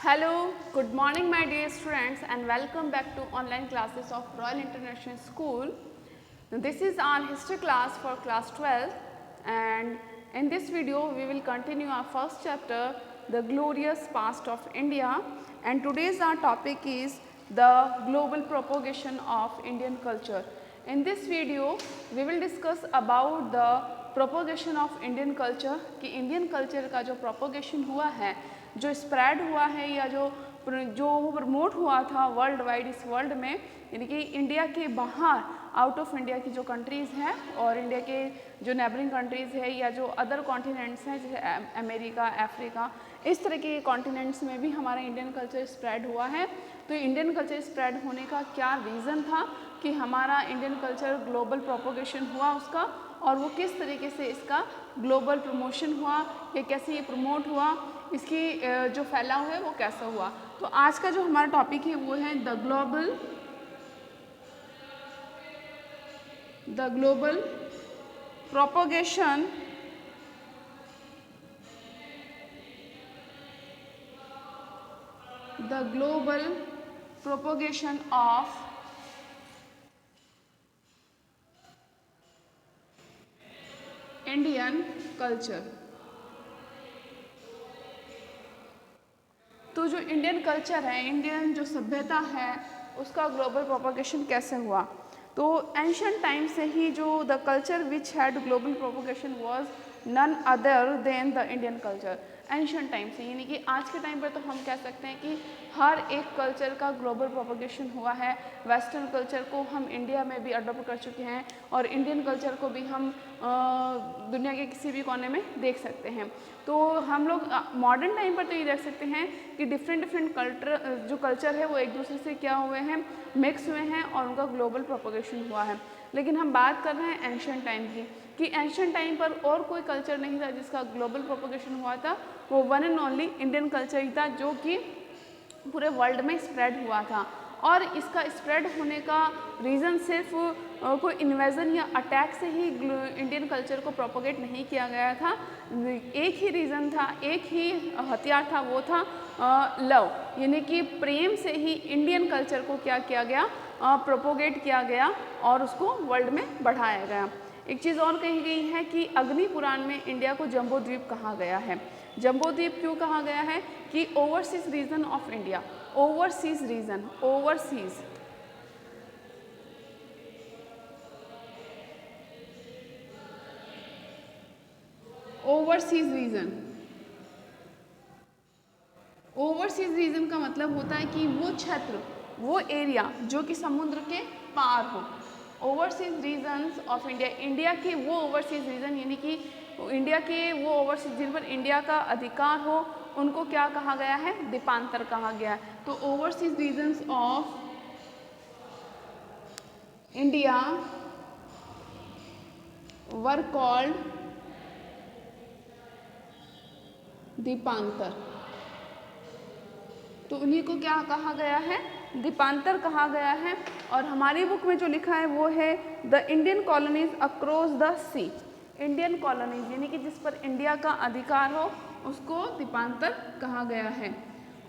Hello, good morning my dear students and welcome back to online classes of Royal International School. This is our history class for class 12 and in this video we will continue our first chapter, the glorious past of India, and today's our topic is the global propagation of Indian culture. In this video we will discuss about the propagation of Indian culture कि Indian culture का जो propagation हुआ है, जो spread हुआ है या जो वो प्रमोट हुआ था वर्ल्ड वाइड इस वर्ल्ड में, यानी कि इंडिया के बाहर आउट ऑफ इंडिया की जो कंट्रीज़ हैं और इंडिया के जो नेबरिंग कंट्रीज़ है या जो अदर कॉन्टिनेंट्स हैं जैसे अमेरिका, अफ्रीका, इस तरह के कॉन्टिनेंट्स में भी हमारा इंडियन कल्चर स्प्रेड हुआ है। तो इंडियन कल्चर स्प्रेड होने का क्या रीज़न था कि हमारा इंडियन कल्चर ग्लोबल प्रोपोगेशन हुआ उसका, और वो किस तरीके से इसका ग्लोबल प्रमोशन हुआ या कैसे ये प्रमोट हुआ, इसकी जो फैलाव है वो कैसा हुआ। तो आज का जो हमारा टॉपिक है वो है the global propagation of Indian culture. तो जो इंडियन कल्चर है, इंडियन जो सभ्यता है, उसका ग्लोबल प्रोपोगेशन कैसे हुआ। तो एंशिएंट टाइम से ही जो the culture which had global propagation was none other than the Indian culture. Ancient time से यानी कि आज के टाइम पर तो हम कह सकते हैं कि हर एक कल्चर का ग्लोबल प्रोपोगेशन हुआ है। वेस्टर्न कल्चर को हम इंडिया में भी अडॉप्ट कर चुके हैं और इंडियन कल्चर को भी हम दुनिया के किसी भी कोने में देख सकते हैं। तो हम लोग मॉडर्न टाइम पर तो ये देख सकते हैं कि डिफरेंट जो कल्चर है वो एक दूसरे से क्या हुए हैं, मिक्स हुए हैं और उनका ग्लोबल प्रोपोगेशन हुआ है। लेकिन हम बात कर रहे हैं एंशिएंट टाइम की कि एंशिएंट टाइम पर और कोई कल्चर नहीं था जिसका ग्लोबल प्रोपोगेशन हुआ था, वो one and only Indian culture ही था जो कि पूरे वर्ल्ड में स्प्रेड हुआ था। और इसका स्प्रेड होने का रीज़न सिर्फ कोई इन्वेजन या अटैक से ही इंडियन कल्चर को प्रोपोगेट नहीं किया गया था। एक ही रीज़न था, एक ही हथियार था, वो था लव, यानी कि प्रेम से ही इंडियन कल्चर को क्या किया गया, प्रोपोगेट किया गया और उसको वर्ल्ड में बढ़ाया गया। एक चीज़ और कही गई है कि अग्नि पुराण में इंडिया को जम्बो द्वीप कहा गया है। जम्बो द्वीप क्यों कहा गया है कि overseas region of India, overseas region, overseas region. Overseas region का मतलब होता है कि वो क्षेत्र, वो एरिया जो कि समुद्र के पार हो। Overseas regions of India, India के वो ओवरसीज रीजन यानी कि इंडिया के वो ओवरसीज जिन पर इंडिया का अधिकार हो उनको क्या कहा गया है, द्वीपांतर कहा गया है। तो overseas regions of India were called Dwipantar. तो उन्हीं को क्या कहा गया है, द्वीपांतर कहा गया है। और हमारी बुक में जो लिखा है वो है the Indian colonies across the sea. Indian colonies यानी कि जिस पर इंडिया का अधिकार हो उसको द्वीपांतर कहा गया है।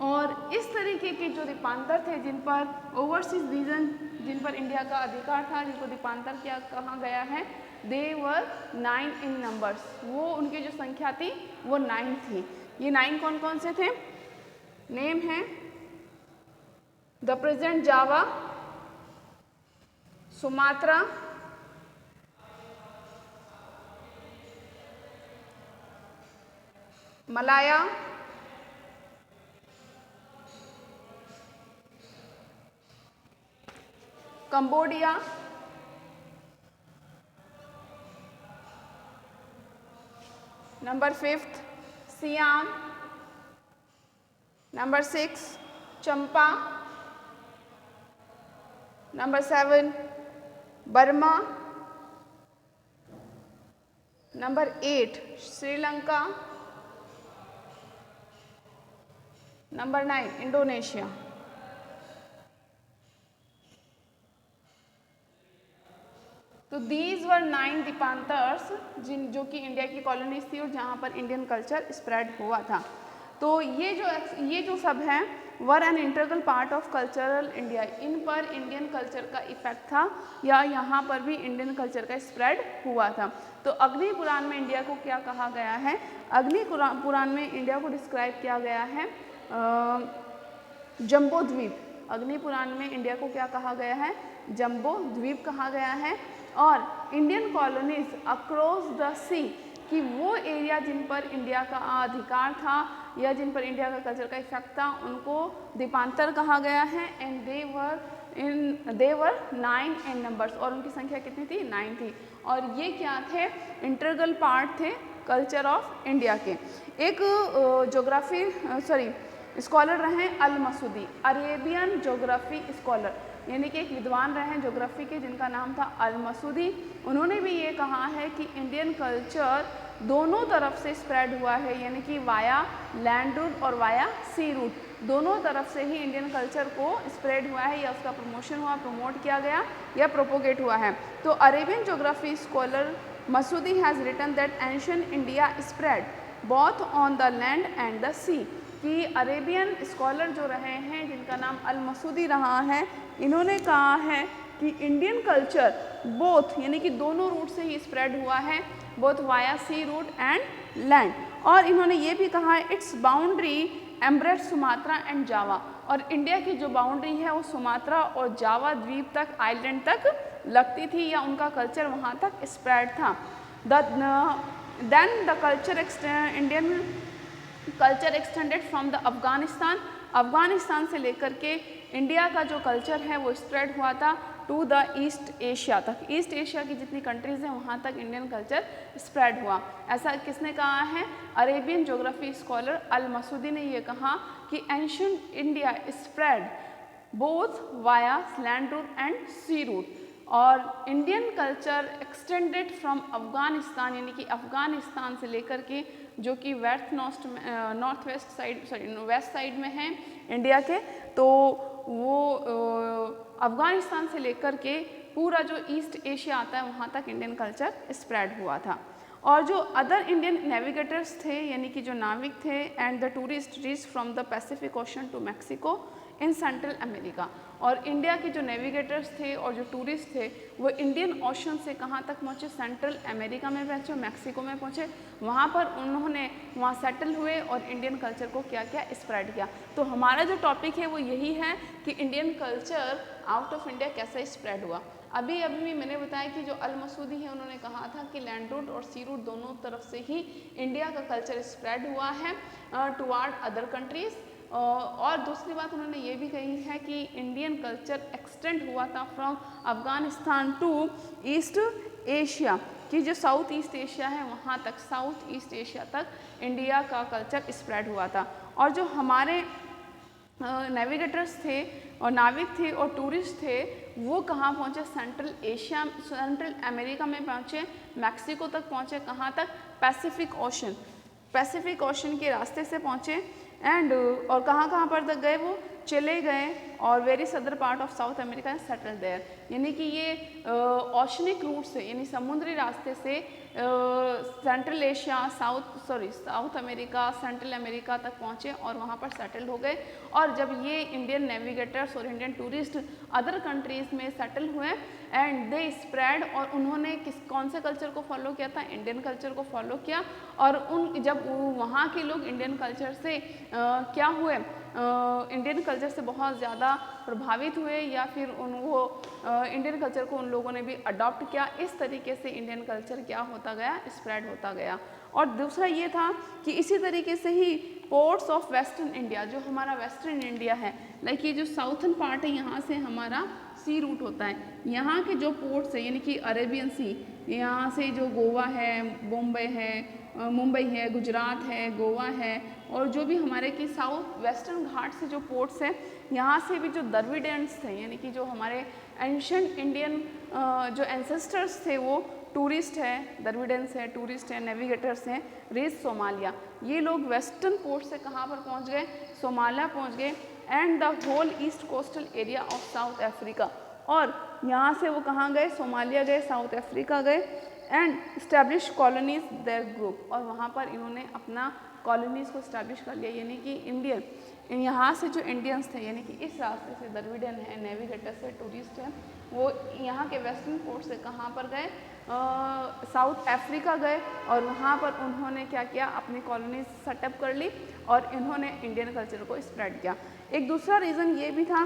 और इस तरीके के जो द्वीपांतर थे जिन पर ओवरसीज रीजन, जिन पर इंडिया का अधिकार था, जिनको द्वीपांतर क्या कहा गया है, दे वर 9 इन नंबर्स। वो उनकी जो संख्या थी वो 9 थी। ये 9 कौन कौन से थे? नेम है the present Java, Sumatra, Malaya, Cambodia, number 5 SIAM, number 6 Champa, number 7 Burma, number 8 Sri Lanka, number 9 Indonesia. तो दीज वर 9 द्वीपांतर्स जो कि इंडिया की कॉलोनीज थी और जहाँ पर इंडियन कल्चर स्प्रेड हुआ था। तो ये जो सब हैं were an integral part of cultural India, इन पर इंडियन कल्चर का इफेक्ट था या यहाँ पर भी इंडियन कल्चर का स्प्रेड हुआ था। तो अग्नि पुराण में इंडिया को क्या कहा गया है? अग्नि पुराण में इंडिया को डिस्क्राइब किया गया है जम्बो द्वीप। अग्नि पुराण में इंडिया को क्या कहा गया है? जम्बो द्वीप कहा गया है। और Indian colonies across the sea, कि वो एरिया जिन पर इंडिया का अधिकार था या जिन पर इंडिया का कल्चर का इफेक्ट था उनको द्वीपांतर कहा गया है। And they were 9 in numbers, और उनकी संख्या कितनी थी? 9 थी। और ये क्या थे? इंटीग्रल पार्ट थे कल्चर ऑफ इंडिया के। एक स्कॉलर रहे अल मसूदी, अरेबियन ज्योग्राफी स्कॉलर, यानी कि एक विद्वान रहे हैं ज्योग्राफी के जिनका नाम था अल मसूदी। उन्होंने भी ये कहा है कि इंडियन कल्चर दोनों तरफ से स्प्रेड हुआ है, यानी कि वाया लैंड रूट और वाया सी रूट, दोनों तरफ से ही इंडियन कल्चर को स्प्रेड हुआ है या उसका प्रमोशन हुआ, प्रमोट किया गया या प्रोपोगेट हुआ है। तो Arabian geography scholar Masudi has written that ancient India spread both on the land and the sea, कि अरेबियन स्कॉलर जो रहे हैं जिनका नाम अल मसूदी रहा है, इन्होंने कहा है कि इंडियन कल्चर बोथ, यानी कि दोनों रूट से ही स्प्रेड हुआ है, both via sea route and land. और इन्होंने ये भी कहा है it's boundary embrace Sumatra and Java, और इंडिया की जो बाउंड्री है वो सुमात्रा और जावा द्वीप तक, आइलैंड तक लगती थी या उनका कल्चर वहाँ तक स्प्रेड था। Then the culture Indian culture extended from the Afghanistan, Afghanistan से लेकर के इंडिया का जो कल्चर है वो स्प्रेड हुआ था टू द ईस्ट एशिया तक, ईस्ट एशिया की जितनी कंट्रीज़ हैं वहाँ तक इंडियन कल्चर स्प्रेड हुआ। ऐसा किसने कहा है? Arabian geography scholar Al Masudi ने ये कहा कि ancient India spread both via land route and sea route, और Indian culture extended from Afghanistan, यानी कि अफगानिस्तान से लेकर के जो कि नॉर्थ वेस्ट साइड में है इंडिया के, तो वो अफगानिस्तान से लेकर के पूरा जो ईस्ट एशिया आता है वहाँ तक इंडियन कल्चर स्प्रेड हुआ था। और जो अदर इंडियन नेविगेटर्स थे, यानी कि जो नाविक थे, and the tourist reach from the Pacific Ocean to Mexico in Central America, और इंडिया के जो नेविगेटर्स थे और जो टूरिस्ट थे वो इंडियन ओशन से कहाँ तक पहुँचे? सेंट्रल अमेरिका में पहुँचे, मैक्सिको में पहुँचे, वहाँ पर उन्होंने वहाँ सेटल हुए और इंडियन कल्चर को क्या क्या स्प्रेड किया। तो हमारा जो टॉपिक है वो यही है कि Indian culture out of India कैसे स्प्रेड हुआ। अभी मैंने बताया कि जो अल मसूदी है उन्होंने कहा था कि लैंड रूट और सी रूट दोनों तरफ से ही इंडिया का कल्चर स्प्रेड हुआ है टुवार्ड अदर कंट्रीज़। और दूसरी बात उन्होंने ये भी कही है कि इंडियन कल्चर एक्सटेंड हुआ था from Afghanistan to East Asia, कि जो साउथ ईस्ट एशिया है वहाँ तक, साउथ ईस्ट एशिया तक इंडिया का कल्चर स्प्रेड हुआ था। और जो हमारे नेविगेटर्स थे और नाविक थे और टूरिस्ट थे वो कहाँ पहुँचे? सेंट्रल अमेरिका में पहुँचे, मैक्सिको तक पहुँचे, कहाँ तक? पैसिफिक ओशन के रास्ते से पहुँचे। एंड और कहाँ पर तक गए? वो चले गए और very southern part of South America settle there, यानी कि ये ओशनिक रूट से, यानी समुद्री रास्ते से central Asia, south America, central America तक पहुँचे और वहाँ पर सेटल हो गए। और जब ये इंडियन नेविगेटर्स और इंडियन टूरिस्ट अदर कंट्रीज़ में सेटल हुए एंड दे स्प्रेड, और उन्होंने कौन से कल्चर को फॉलो किया था? इंडियन कल्चर को फॉलो किया। और जब वहाँ के लोग इंडियन कल्चर से क्या हुए? इंडियन कल्चर से बहुत ज़्यादा प्रभावित हुए या फिर इंडियन कल्चर को उन लोगों ने भी अडॉप्ट किया। इस तरीके से इंडियन कल्चर क्या होता गया? स्प्रेड होता गया। और दूसरा ये था कि इसी तरीके से ही पोर्ट्स ऑफ वेस्टर्न इंडिया, जो हमारा वेस्टर्न इंडिया है, लाइक ये जो साउथर्न पार्ट है यहाँ से हमारा सी रूट होता है, यहाँ के जो पोर्ट्स है यानी कि अरेबियन सी, यहाँ से जो गोवा है, बॉम्बे है, मुंबई है, गुजरात है, गोवा है, और जो भी हमारे की साउथ वेस्टर्न घाट से जो पोर्ट्स हैं, यहाँ से भी जो द्रविडियंस थे, यानी कि जो हमारे एंशिएंट इंडियन जो एंसेस्टर्स थे वो टूरिस्ट है, द्रविडियंस है, टूरिस्ट है, नेविगेटर्स हैं, रीच सोमालिया, ये लोग वेस्टर्न पोर्ट से कहाँ पर पहुँच गए? सोमालिया पहुँच गए। And the whole east coastal area of South Africa, और यहाँ से वो कहाँ गए? सोमालिया गए, साउथ अफ्रीका गए। And establish colonies there group, और वहाँ पर इन्होंने अपना कॉलोनीज़ को इस्टेब्लिश कर लिया, यानी कि इंडियन यहाँ से जो इंडियंस थे, यानी कि इस रास्ते से द्रविडियन है, नेविगेटर्स है, टूरिस्ट हैं, वो यहाँ के वेस्टर्न पोर्ट से कहाँ पर गए, साउथ अफ्रीका गए, और वहाँ पर उन्होंने क्या किया, अपनी कॉलोनीज सेटअप कर ली और इन्होंने इंडियन कल्चर को स्प्रेड किया। एक दूसरा रीज़न ये भी था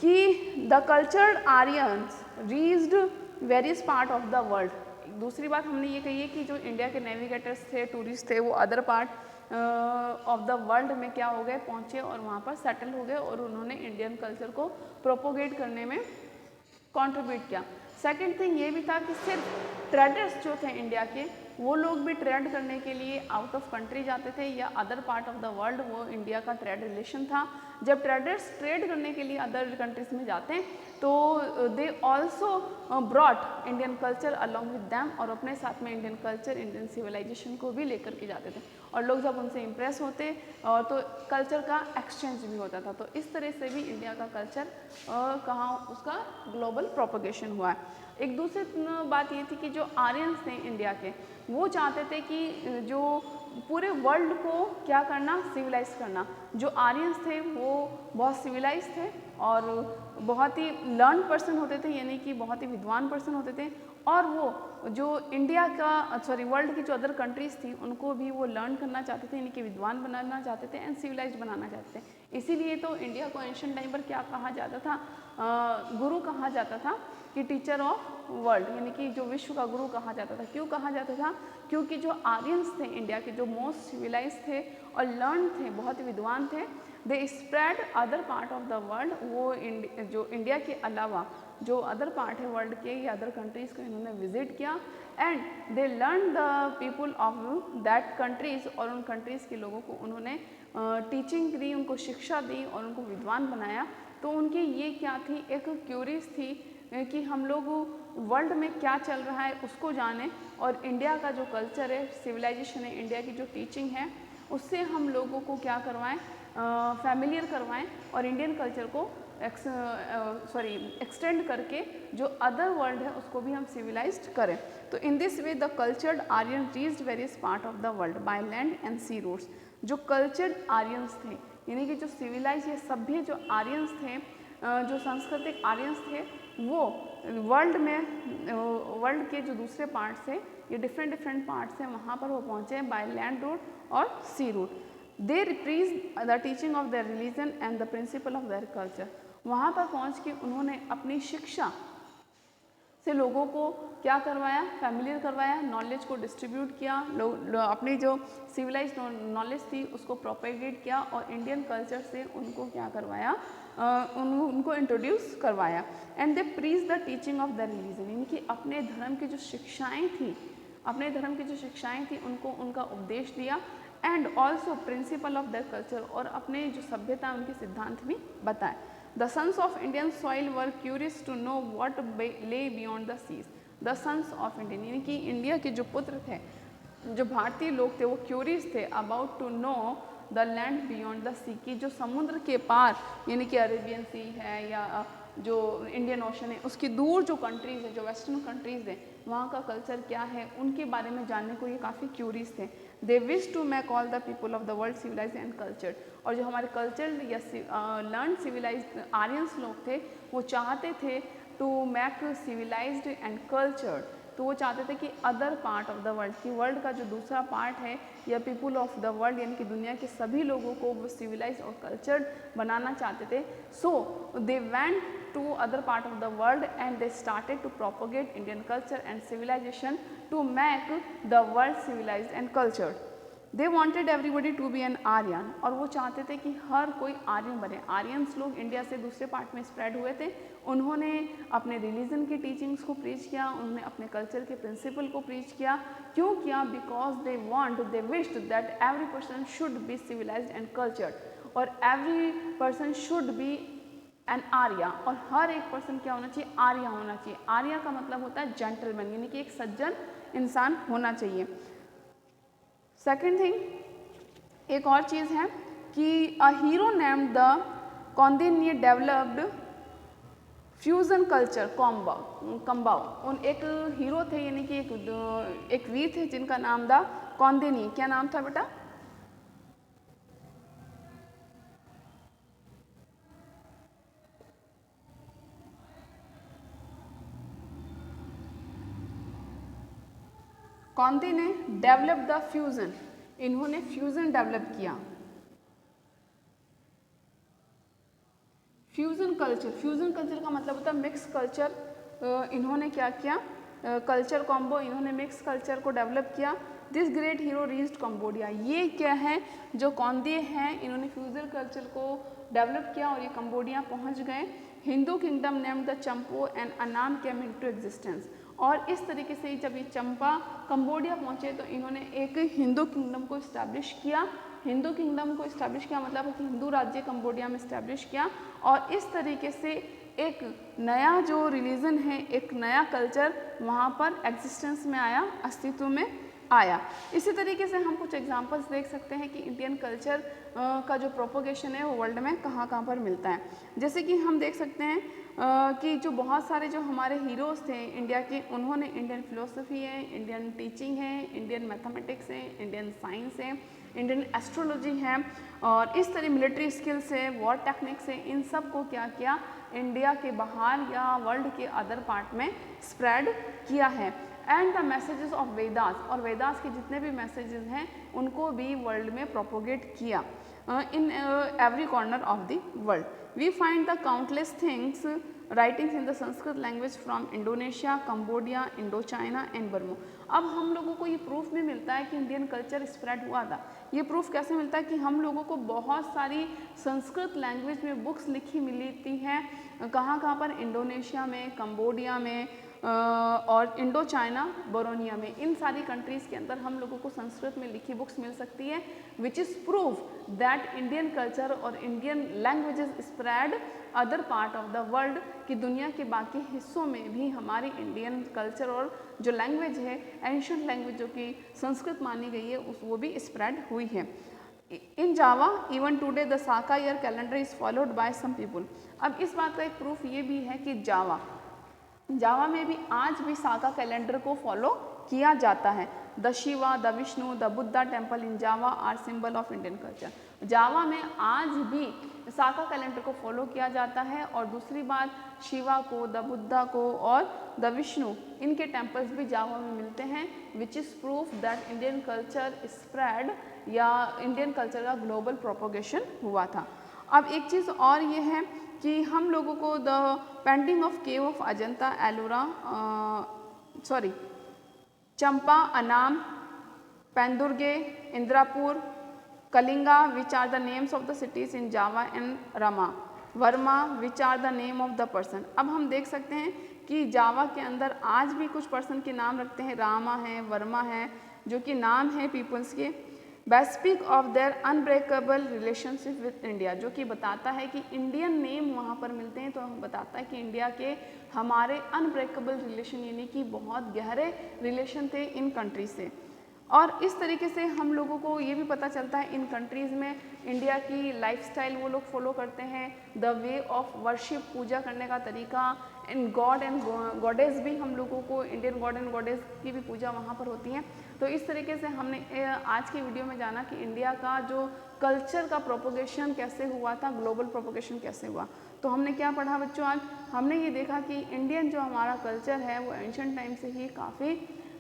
कि the cultured Aryans reached various part of the world. दूसरी बात हमने ये कही है कि जो इंडिया के नेविगेटर्स थे, टूरिस्ट थे, वो other part of the world में क्या हो गए, पहुँचे और वहाँ पर सेटल हो गए और उन्होंने इंडियन कल्चर को प्रोपोगेट करने में कंट्रीब्यूट किया। सेकंड थिंग ये भी था कि सिर्फ ट्रेडर्स जो थे इंडिया के, वो लोग भी ट्रेड करने के लिए आउट ऑफ कंट्री जाते थे या other part of the world, वो इंडिया का ट्रेड रिलेशन था। जब ट्रेडर्स ट्रेड करने के लिए अदर कंट्रीज में जाते हैं तो they also brought Indian culture along with them, और अपने साथ में इंडियन कल्चर, इंडियन सिविलाइजेशन को भी लेकर के जाते थे, और लोग जब उनसे इम्प्रेस होते तो कल्चर का एक्सचेंज भी होता था। तो इस तरह से भी इंडिया का कल्चर कहाँ उसका ग्लोबल प्रोपोगेशन हुआ है। एक दूसरी बात ये थी कि जो आर्यंस थे इंडिया के, वो चाहते थे कि जो पूरे वर्ल्ड को क्या करना, सिविलाइज करना। जो आर्यंस थे वो बहुत सिविलाइज थे और बहुत ही लर्न पर्सन होते थे, यानी कि बहुत ही विद्वान पर्सन होते थे, और वो जो इंडिया का वर्ल्ड की जो अदर कंट्रीज़ थी उनको भी वो लर्न करना चाहते थे, यानी कि विद्वान बनाना चाहते थे एंड सिविलाइज बनाना चाहते थे। इसीलिए तो इंडिया को एंशिएंट टाइम पर क्या कहा जाता था, गुरु कहा जाता था, कि टीचर ऑफ वर्ल्ड, यानी कि जो विश्व का गुरु कहा जाता था। क्यों कहा जाता था? क्योंकि जो आर्यंस थे इंडिया के, जो मोस्ट सिविलाइज थे और लर्न थे, बहुत ही विद्वान थे, they spread other part of the world. वो जो इंडिया के अलावा जो अदर पार्ट है वर्ल्ड के या अदर कंट्रीज़ को इन्होंने विजिट किया and they learn the people of that countries, और उन कंट्रीज़ के लोगों को उन्होंने टीचिंग दी, उनको शिक्षा दी और उनको विद्वान बनाया। तो उनकी ये क्या थी, एक क्यूरीज थी कि हम लोग वर्ल्ड में क्या चल रहा है उसको जानें, और इंडिया का जो कल्चर है, सिविलाइजेशन है, इंडिया की जो टीचिंग है, उससे हम लोगों को क्या करवाएं, फैमिलियर करवाएं और इंडियन कल्चर को एक्सटेंड करके जो अदर वर्ल्ड है उसको भी हम सिविलाइज्ड करें। तो in this way the cultured Aryan reached various part of the world by land and sea routes. जो कल्चर्ड आर्यंस थे, यानी कि जो सिविलाइज या सभ्य जो आर्यंस थे, जो सांस्कृतिक आर्यंस थे, वो वर्ल्ड के जो दूसरे पार्ट्स थे, ये डिफरेंट पार्ट्स हैं, वहाँ पर वो पहुँचे बाय लैंड रूट और sea route. They reprise the teaching of their religion and the principle of their culture. वहाँ पर पहुँच के उन्होंने अपनी शिक्षा से लोगों को क्या करवाया, फैमिलियर करवाया, नॉलेज को डिस्ट्रीब्यूट किया, अपनी जो सिविलाइज नॉलेज थी उसको प्रोपेगेट किया और इंडियन कल्चर से उनको क्या करवाया, उनको इंट्रोड्यूस करवाया। And they preach the teaching of the religion, यानी कि अपने धर्म की जो शिक्षाएँ थी, उनको उनका उपदेश दिया and also principal of their culture, और अपने जो सभ्यता उनके सिद्धांत भी बताए। The sons of Indian soil were curious to know what lay beyond the seas. The sons of Indian, यानी कि इंडिया के जो पुत्र थे, जो भारतीय लोग थे, वो क्यूरियस थे about to know the land beyond the sea, की जो समुद्र के पार, यानी कि अरेबियन सी है या जो इंडियन ओशन है, उसकी दूर जो कंट्रीज़ है, जो वेस्टर्न कंट्रीज़ हैं, वहाँ का कल्चर क्या है, उनके बारे में जानने को ये काफ़ी क्यूरियस थे। They wish to make all the people of the world civilize and cultured, और जो हमारे कल्चर्ड या लर्न सिविलाइज आर्यंस लोग थे, वो चाहते थे to make civilized and cultured. तो वो चाहते थे कि other part of the world, कि वर्ल्ड का जो दूसरा पार्ट है या पीपल ऑफ द वर्ल्ड, यानी कि दुनिया के सभी लोगों को वो सिविलाइज और कल्चर्ड बनाना चाहते थे। So they went to other part of the world and they started to propagate Indian culture and civilisation to make the world civilised and cultured. They wanted everybody to be an Aryan, और वो चाहते थे कि हर कोई आर्यन बने। Aryans लोग India से दूसरे पार्ट में स्प्रेड हुए थे, उन्होंने अपने रिलीजन की टीचिंग्स को प्रीच किया, उन्होंने अपने कल्चर के प्रिंसिपल को प्रीच किया। क्यों किया? Because they wished that every person should be civilised and cultured, और every person should be an Arya, और हर एक पर्सन क्या होना चाहिए? आर्या होना चाहिए। आर्या का मतलब होता है जेंटलमैन, यानी कि एक सज्जन इंसान होना चाहिए। सेकेंड थिंग, एक और चीज़ है कि a hero named the Kaundinya developed fusion culture कम्बाओ, उन एक हीरो थे, यानी कि एक वीर थे जिनका नाम था कौंदिनी। क्या नाम था बेटा? कौंदी ने डेवलप द फ्यूज़न, इन्होंने फ्यूज़न डेवलप किया। फ्यूज़न कल्चर का मतलब होता है मिक्स कल्चर। इन्होंने क्या किया? कल्चर कॉम्बो, इन्होंने मिक्स कल्चर को डेवलप किया। This great hero reached Cambodia, ये क्या है, जो कौंदे हैं इन्होंने फ्यूज़न कल्चर को डेवलप किया और ये कंबोडिया पहुंच गए। Hindu kingdom named the Champa and Annam came into existence, और इस तरीके से जब ये चंपा कंबोडिया पहुंचे तो इन्होंने एक हिंदू किंगडम को इस्टेब्लिश किया। हिंदू किंगडम को इस्टेब्लिश किया मतलब कि हिंदू राज्य कंबोडिया में इस्टेब्लिश किया, और इस तरीके से एक नया जो रिलीजन है, एक नया कल्चर वहाँ पर एग्जिस्टेंस में आया, अस्तित्व में आया। इसी तरीके से हम कुछ एग्जांपल्स देख सकते हैं कि इंडियन कल्चर का जो प्रोपोगेशन है वो वर्ल्ड में कहाँ कहाँ पर मिलता है। जैसे कि हम देख सकते हैं कि जो बहुत सारे जो हमारे हीरोज़ थे इंडिया के, उन्होंने इंडियन फिलोसफी है, इंडियन टीचिंग है, इंडियन मैथमेटिक्स है, इंडियन साइंस है, इंडियन एस्ट्रोलॉजी है, और इस तरह मिलिट्री स्किल्स है, वॉर टेक्निक्स है, इन सब को क्या किया, इंडिया के बाहर या वर्ल्ड के अदर पार्ट में स्प्रेड किया है। And the messages of Vedas, और वेदास के जितने भी मैसेजेस हैं उनको भी वर्ल्ड में प्रोपोगेट किया in every corner of the world. We find the countless things writings in the Sanskrit language from Indonesia, Cambodia, Indochina and Burma. अब हम लोगों को ये प्रूफ भी मिलता है कि इंडियन कल्चर स्प्रेड हुआ था। ये प्रूफ कैसे मिलता है कि हम लोगों को बहुत सारी संस्कृत लैंग्वेज में बुक्स लिखी मिलती हैं, कहाँ कहाँ पर, इंडोनेशिया में, कंबोडिया में और इंडो चाइना, बोरोनिया में, इन सारी कंट्रीज़ के अंदर हम लोगों को संस्कृत में लिखी बुक्स मिल सकती है, which is proof that Indian culture और Indian languages spread other part of the world, कि दुनिया के बाकी हिस्सों में भी हमारी इंडियन कल्चर और जो लैंग्वेज है, एंशिएंट लैंग्वेज जो कि संस्कृत मानी गई है, वो भी स्प्रेड हुई है। In Java even today the Saka year calendar is followed by some people. अब इस बात का एक प्रूफ ये भी है कि जावा में भी आज भी साका कैलेंडर को फॉलो किया जाता है। The Shiva, the Vishnu, the Buddha temple in Java are symbol of Indian culture. Java में आज भी साका कैलेंडर को फॉलो किया जाता है, और दूसरी बात, शिवा को, द बुद्धा को और द विष्णु, इनके टेम्पल्स भी जावा में मिलते हैं, विच is proof that Indian culture spread, या इंडियन कल्चर का ग्लोबल प्रोपोगेशन हुआ था। अब एक चीज़ और ये है कि हम लोगों को the painting of cave of Ajanta, Ellora, Champa, Annam, पेंदुर्गे, Indrapura, Kalinga, which are the names of the cities in Java, and Rama, Varma, which are the name of the person. अब हम देख सकते हैं कि जावा के अंदर आज भी कुछ पर्सन के नाम रखते हैं, रामा है, वर्मा है, जो कि नाम है पीपल्स के। Bespeak of their unbreakable relationship with India, जो कि बताता है कि इंडियन नेम वहाँ पर मिलते हैं, तो हम बताता है कि इंडिया के हमारे अनब्रेकेबल रिलेशन, यानी कि बहुत गहरे रिलेशन थे इन कंट्री से। और इस तरीके से हम लोगों को ये भी पता चलता है इन कंट्रीज़ में इंडिया की लाइफस्टाइल वो लोग फॉलो करते हैं, द वे ऑफ वर्शिप, पूजा करने का तरीका, एंड गॉड एंड गॉडेस भी हम लोगों को, इंडियन गॉड एंड गॉडेस की भी पूजा वहाँ पर होती है। तो इस तरीके से हमने आज की वीडियो में जाना कि इंडिया का जो कल्चर का प्रोपोगेशन कैसे हुआ था, ग्लोबल प्रोपोगेशन कैसे हुआ। तो हमने क्या पढ़ा बच्चों? आज हमने ये देखा कि इंडियन जो हमारा कल्चर है वो एंशिएंट टाइम से ही काफ़ी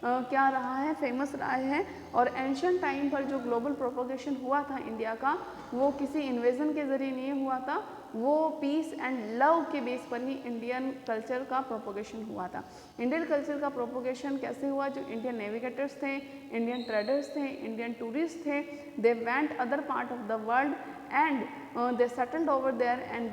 क्या रहा है, फेमस रहा है, और एंशिएंट टाइम पर जो ग्लोबल प्रोपोगेशन हुआ था इंडिया का, वो किसी इन्वेजन के ज़रिए नहीं हुआ था, वो पीस एंड लव के बेस पर ही इंडियन कल्चर का प्रोपोगेशन हुआ था। इंडियन कल्चर का प्रोपोगेशन कैसे हुआ? जो इंडियन नेविगेटर्स थे, इंडियन ट्रेडर्स थे, इंडियन टूरिस्ट थे, they went other part of the world and they settled over there and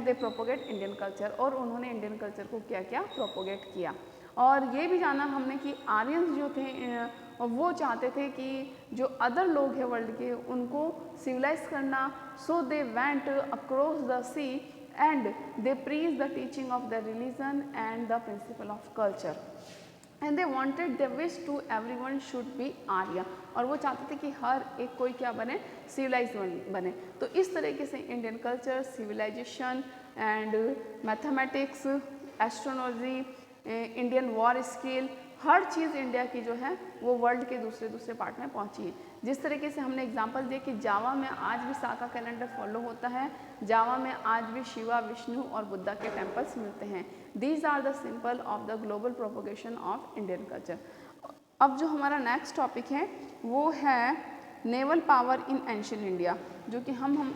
they propagate Indian culture, और उन्होंने इंडियन कल्चर को क्या क्या प्रोपोगेट किया। और ये भी जाना हमने कि आर्यंस जो थे वो चाहते थे कि जो अदर लोग हैं वर्ल्ड के उनको सिविलाइज करना, so they went across the sea and they preach the teaching of the religion and the principle of culture, and they wanted they wish to everyone should be Arya, और वो चाहते थे कि हर एक कोई क्या बने, सिविलाइज बने। तो इस तरीके से Indian culture, civilization, and mathematics, astronomy, Indian war scale, हर चीज़ इंडिया की जो है वो वर्ल्ड के दूसरे पार्ट में पहुंची है। जिस तरीके से हमने एग्जांपल दिया कि जावा में आज भी साका कैलेंडर फॉलो होता है, जावा में आज भी शिवा, विष्णु और बुद्धा के टेम्पल्स मिलते हैं। These are the simple of the global propagation of Indian culture. अब जो हमारा नेक्स्ट टॉपिक है वो है naval power in ancient India, जो कि हम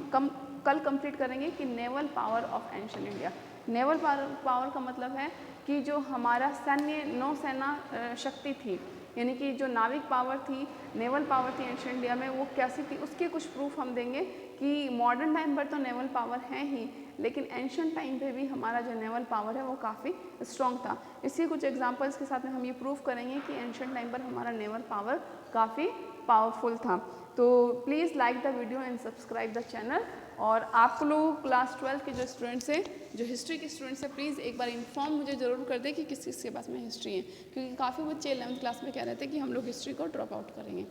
कल कंप्लीट करेंगे कि naval power of ancient India. Naval power का मतलब है कि जो हमारा सैन्य नौसेना शक्ति थी, यानी कि जो नाविक पावर थी, नेवल पावर थी एंशिएंट इंडिया में, वो कैसी थी उसके कुछ प्रूफ हम देंगे कि मॉडर्न टाइम पर तो नेवल पावर है ही, लेकिन एंशिएंट टाइम पे भी हमारा जो नेवल पावर है वो काफ़ी स्ट्रॉन्ग था। इसी कुछ एग्जांपल्स के साथ में हम ये प्रूफ करेंगे कि एंशिएंट टाइम पर हमारा नेवल पावर काफ़ी पावरफुल था। तो please like the video and subscribe the channel. और आप लोग क्लास 12 के जो स्टूडेंट्स हैं, जो हिस्ट्री के स्टूडेंट्स हैं, प्लीज़ एक बार इन्फॉर्म मुझे ज़रूर कर दें कि किस किस के पास में हिस्ट्री है, क्योंकि काफ़ी बच्चे 11th क्लास में कह रहे थे कि हम लोग हिस्ट्री को ड्रॉप आउट करेंगे।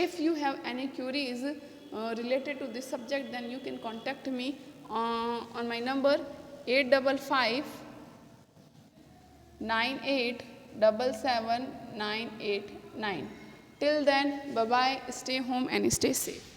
If you have any curies related to this subject, then you can contact me on my number 855 9877 989. Till then, bye bye, stay home and stay safe.